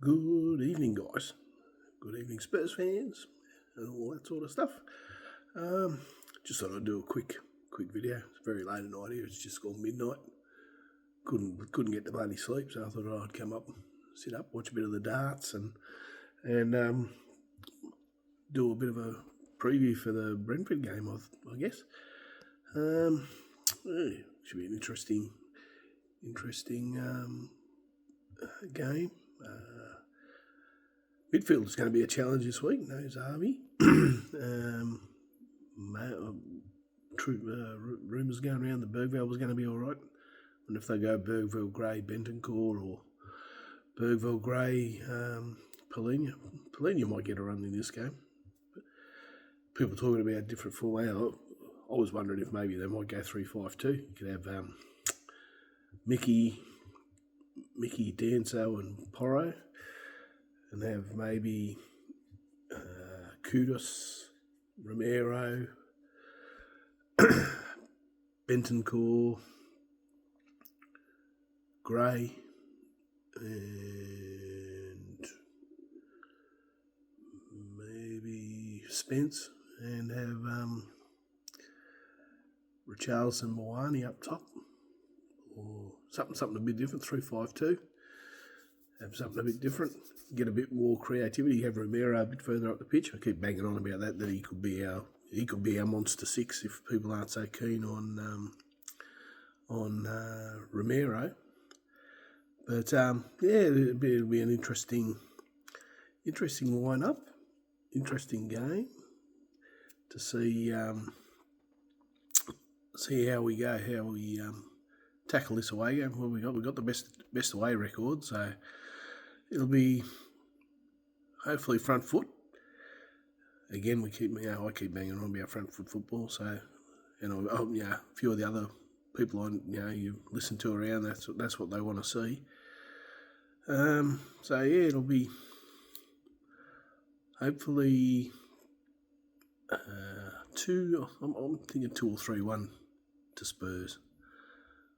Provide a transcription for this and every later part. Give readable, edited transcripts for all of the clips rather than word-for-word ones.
Good evening, guys. Good evening, Spurs fans, and all that sort of stuff. Just thought I'd do a quick video. It's very late at night here. It's just gone midnight. Couldn't get the bloody sleep, so I thought I'd come up, sit up, watch a bit of the darts, and do a bit of a preview for the Brentford game. I guess. Should be an interesting game. Midfield is going to be a challenge this week. No Zavi. Rumours going around that Bergville was going to be all right. And if they go Bergville, Gray, Bentancur, or Bergville, Gray, Polina might get a run in this game. But people talking about different format. I was wondering if maybe they might go 3-5-2. You could have Mickey, Danso, and Porro. And have maybe Kudus, Romero, Bentancur, Gray, and maybe Spence, and have Richarlison, Moani up top, or something a bit different, 3-5-2. Have something a bit different, get a bit more creativity. Have Romero a bit further up the pitch. I keep banging on about that he could be our monster six if people aren't so keen on Romero. But it'll be an interesting lineup, interesting game to see how we go, how we tackle this away game. Well, we got the best away record, so it'll be hopefully front foot. Again, I keep banging on about front foot football. So, a few of the other people you listen to around, that's what they want to see. It'll be hopefully I'm thinking 2 or 3-1 to Spurs.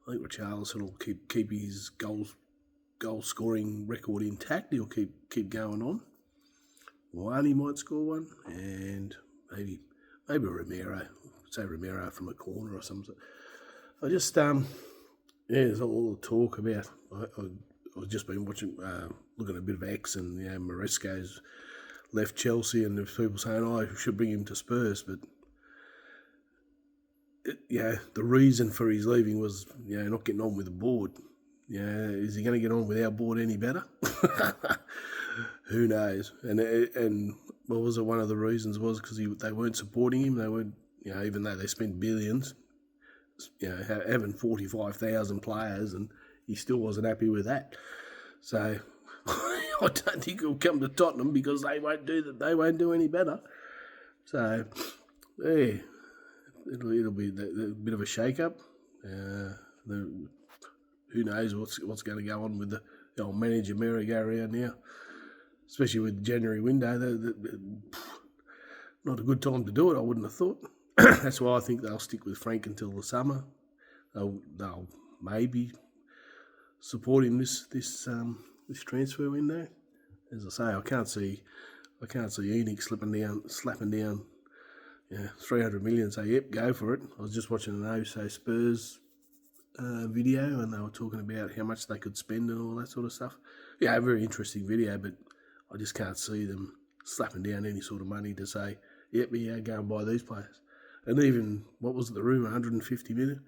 I think Richarlison will keep his goal scoring record intact. He'll keep going on. Moani might score one, and maybe Romero. Say Romero from a corner or something. I just there's all the talk about. I've just been watching, looking at a bit of X, and Maresco's left Chelsea, and there's people saying, I should bring him to Spurs, but the reason for his leaving was not getting on with the board. Is he going to get on with our board any better? Who knows? And what was it? One of the reasons was because they weren't supporting him. They weren't, even though they spent billions, having 45,000 players, and he still wasn't happy with that. So I don't think he'll come to Tottenham because they won't do any better. So it'll be a bit of a shake-up. Who knows what's going to go on with the old manager merry-go-round now, especially with the January window. Not a good time to do it, I wouldn't have thought. That's why I think they'll stick with Frank until the summer. They'll maybe support him this transfer window. As I say, I can't see Enoch slapping down 300 million. Say, yep, go for it. I was just watching an OSO Spurs video, and they were talking about how much they could spend and all that sort of stuff. A very interesting video, but I just can't see them slapping down any sort of money to say, yep, go and buy these players. And even, what was the rumour, 150 million?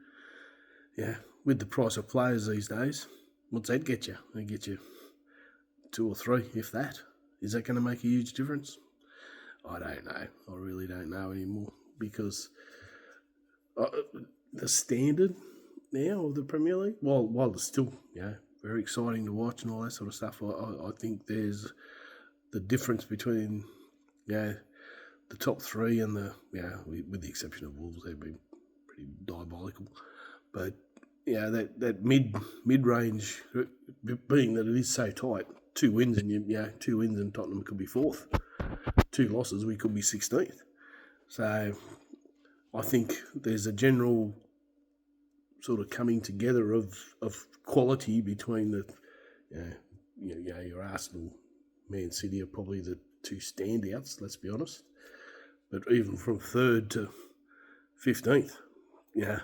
With the price of players these days, what's that get you? They get you 2 or 3, if that. Is that going to make a huge difference? I don't know. I really don't know anymore, because the standard now of the Premier League, while it's still very exciting to watch and all that sort of stuff, I think there's the difference between the top 3 and with the exception of Wolves, they've been pretty diabolical, but that mid range, being that it is so tight, 2 wins and Tottenham could be 4th, 2 losses we could be 16th. So I think there's a general sort of coming together of quality between the your Arsenal, Man City are probably the two standouts, let's be honest. But even from 3rd to 15th, yeah,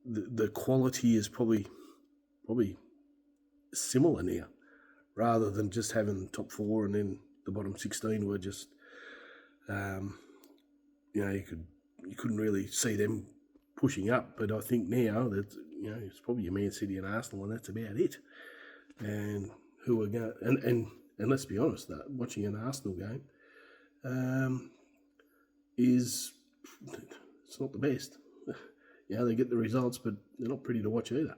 the quality is probably similar now, rather than just having top 4 and then the bottom 16 were just, you couldn't really see them pushing up. But I think now that it's probably your Man City and Arsenal, and that's about it. And who are going and let's be honest, that watching an Arsenal game it's not the best. They get the results, but they're not pretty to watch either.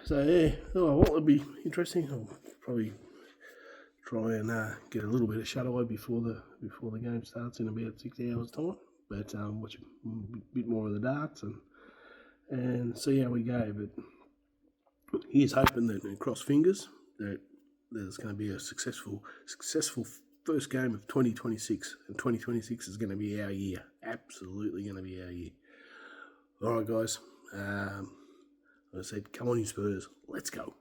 So yeah, it'll be interesting. I'll probably try and get a little bit of shut eye before the game starts in about 6 hours time. But watch a bit more of the darts and see how we go. But here's hoping that, and cross fingers, that there's going to be a successful first game of 2026, and 2026 is going to be our year. Absolutely going to be our year. All right, guys. I said, come on, you Spurs. Let's go.